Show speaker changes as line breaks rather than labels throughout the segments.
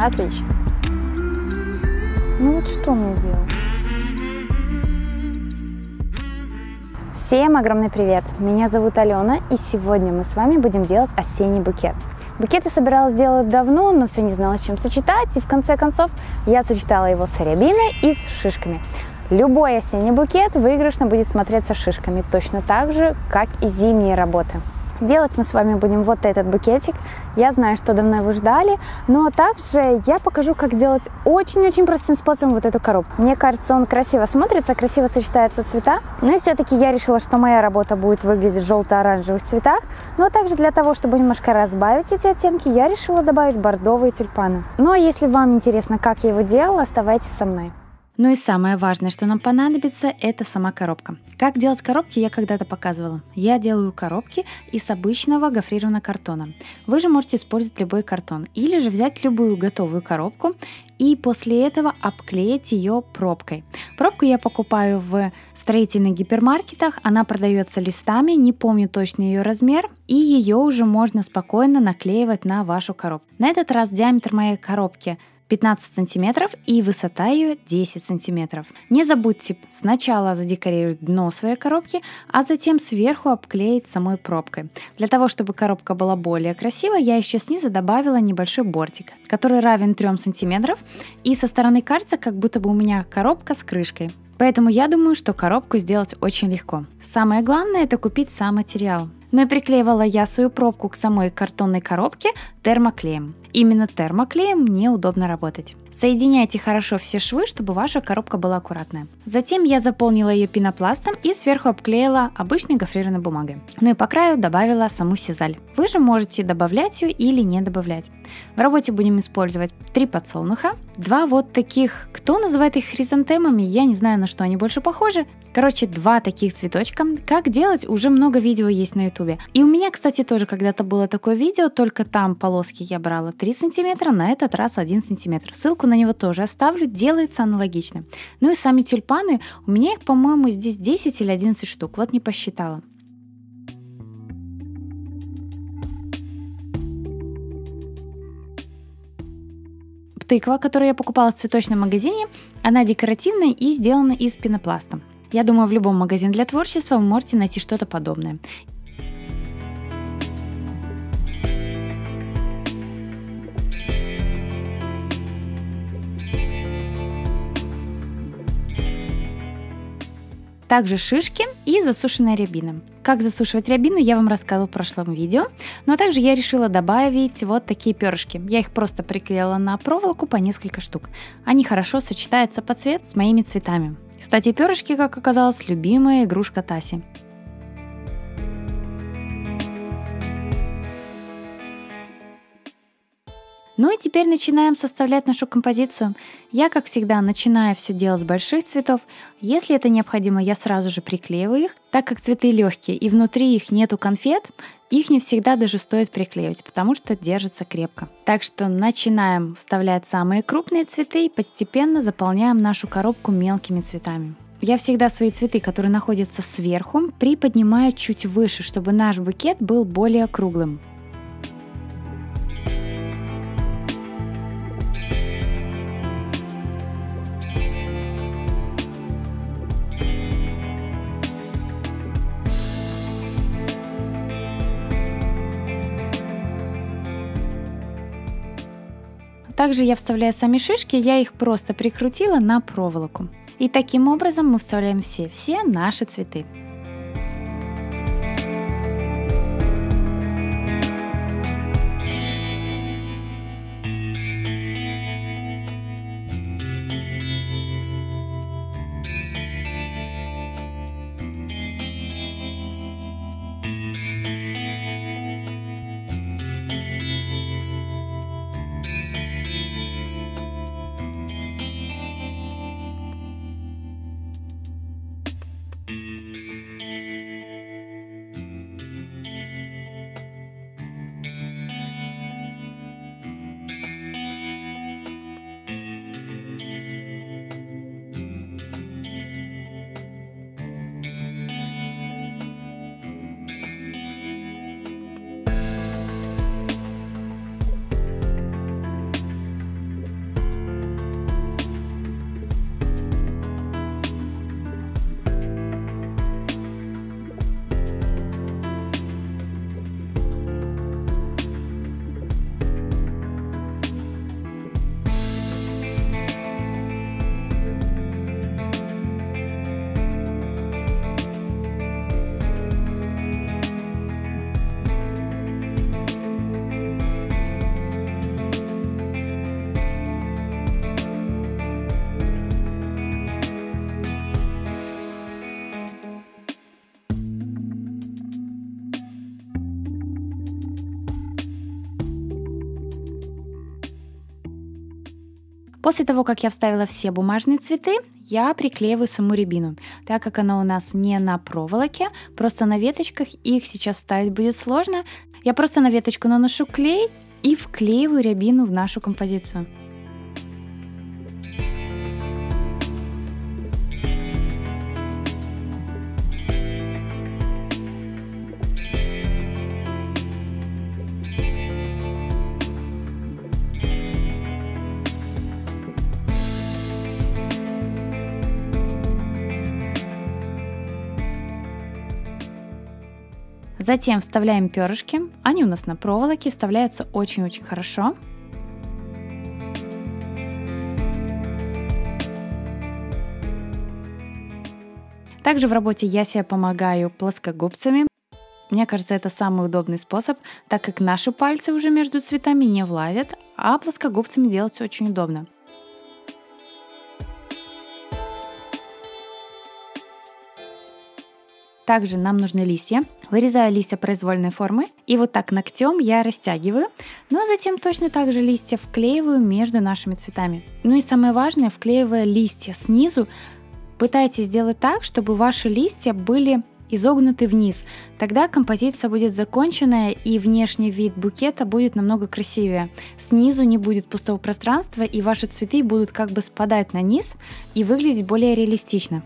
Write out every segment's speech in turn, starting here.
Отлично. Ну вот что мне делать? Всем огромный привет! Меня зовут Алена, и сегодня мы с вами будем делать осенний букет. Букет я собиралась делать давно, но все не знала, с чем сочетать, и в конце концов я сочетала его с рябиной и с шишками. Любой осенний букет выигрышно будет смотреться шишками, точно так же, как и зимние работы. Делать мы с вами будем вот этот букетик. Я знаю, что давно его ждали, но также я покажу, как сделать очень-очень простым способом вот эту коробку. Мне кажется, он красиво смотрится, красиво сочетаются цвета. Ну и все-таки я решила, что моя работа будет выглядеть в желто-оранжевых цветах. Но также для того, чтобы немножко разбавить эти оттенки, я решила добавить бордовые тюльпаны. Ну а если вам интересно, как я его делала, оставайтесь со мной. Ну и самое важное, что нам понадобится, это сама коробка. Как делать коробки, я когда-то показывала. Я делаю коробки из обычного гофрированного картона. Вы же можете использовать любой картон или же взять любую готовую коробку и после этого обклеить ее пробкой. Пробку я покупаю в строительных гипермаркетах, она продается листами, не помню точно ее размер, и ее уже можно спокойно наклеивать на вашу коробку. На этот раз диаметр моей коробки 15 сантиметров и высота ее 10 сантиметров. Не забудьте сначала задекорировать дно своей коробки, а затем сверху обклеить самой пробкой. Для того, чтобы коробка была более красивой, я еще снизу добавила небольшой бортик, который равен 3 сантиметров, и со стороны кажется, как будто бы у меня коробка с крышкой. Поэтому я думаю, что коробку сделать очень легко. Самое главное — это купить сам материал. Но и приклеивала я свою пробку к самой картонной коробке термоклеем. Именно термоклеем мне удобно работать. Соединяйте хорошо все швы, чтобы ваша коробка была аккуратная. Затем я заполнила ее пенопластом и сверху обклеила обычной гофрированной бумагой. Ну и по краю добавила саму сизаль. Вы же можете добавлять ее или не добавлять. В работе будем использовать 3 подсолнуха, 2 вот таких, кто называет их хризантемами, я не знаю, на что они больше похожи. Короче, 2 таких цветочка. Как делать, уже много видео есть на ютубе. И у меня, кстати, тоже когда-то было такое видео, только там полоски я брала 3 сантиметра, на этот раз 1 сантиметр. Ссылку на него тоже оставлю, делается аналогично. Ну и сами тюльпаны, у меня их, по-моему, здесь 10 или 11 штук, вот не посчитала. Тыква, которую я покупала в цветочном магазине, она декоративная и сделана из пенопласта. Я думаю, в любом магазине для творчества вы можете найти что-то подобное. Также шишки и засушенная рябина. Как засушивать рябину, я вам рассказывала в прошлом видео, но также я решила добавить вот такие перышки. Я их просто приклеила на проволоку по несколько штук. Они хорошо сочетаются по цвету с моими цветами. Кстати, перышки, как оказалось, любимая игрушка Таси. Ну и теперь начинаем составлять нашу композицию. Я, как всегда, начинаю все делать с больших цветов. Если это необходимо, я сразу же приклеиваю их. Так как цветы легкие и внутри их нету конфет, их не всегда даже стоит приклеивать, потому что держится крепко. Так что начинаем вставлять самые крупные цветы и постепенно заполняем нашу коробку мелкими цветами. Я всегда свои цветы, которые находятся сверху, приподнимаю чуть выше, чтобы наш букет был более круглым. Также я вставляю сами шишки, я их просто прикрутила на проволоку. И таким образом мы вставляем все наши цветы. После того, как я вставила все бумажные цветы, я приклеиваю саму рябину. Так как она у нас не на проволоке, просто на веточках, их сейчас вставить будет сложно. Я просто на веточку наношу клей и вклеиваю рябину в нашу композицию. Затем вставляем перышки. Они у нас на проволоке, вставляются очень-очень хорошо. Также в работе я себе помогаю плоскогубцами. Мне кажется, это самый удобный способ, так как наши пальцы уже между цветами не влазят, а плоскогубцами делать очень удобно. Также нам нужны листья. Вырезаю листья произвольной формы и вот так ногтем я растягиваю, ну а затем точно так же листья вклеиваю между нашими цветами. Ну и самое важное, вклеивая листья снизу, пытайтесь сделать так, чтобы ваши листья были изогнуты вниз. Тогда композиция будет законченная и внешний вид букета будет намного красивее. Снизу не будет пустого пространства и ваши цветы будут как бы спадать на низ и выглядеть более реалистично.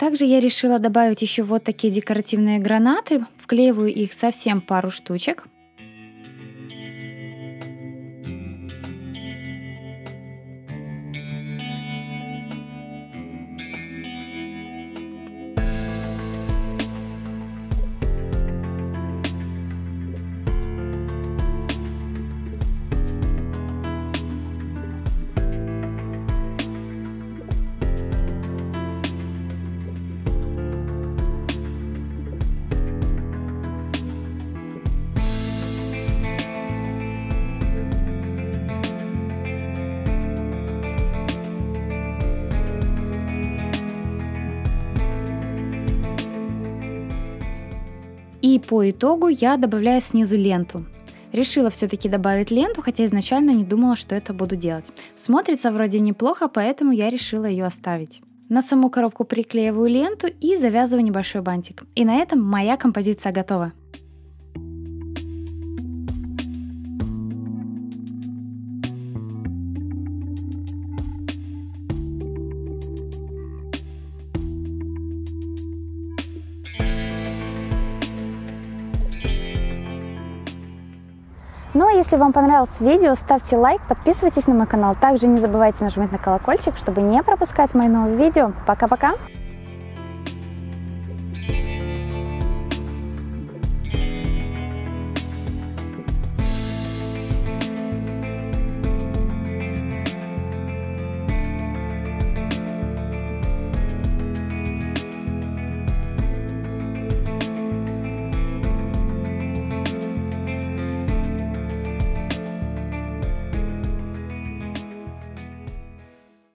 Также я решила добавить еще вот такие декоративные гранаты. Вклеиваю их совсем пару штучек. И по итогу я добавляю снизу ленту. Решила все-таки добавить ленту, хотя изначально не думала, что это буду делать. Смотрится вроде неплохо, поэтому я решила ее оставить. На саму коробку приклеиваю ленту и завязываю небольшой бантик. И на этом моя композиция готова. Ну а если вам понравилось видео, ставьте лайк, подписывайтесь на мой канал. Также не забывайте нажимать на колокольчик, чтобы не пропускать мои новые видео. Пока-пока!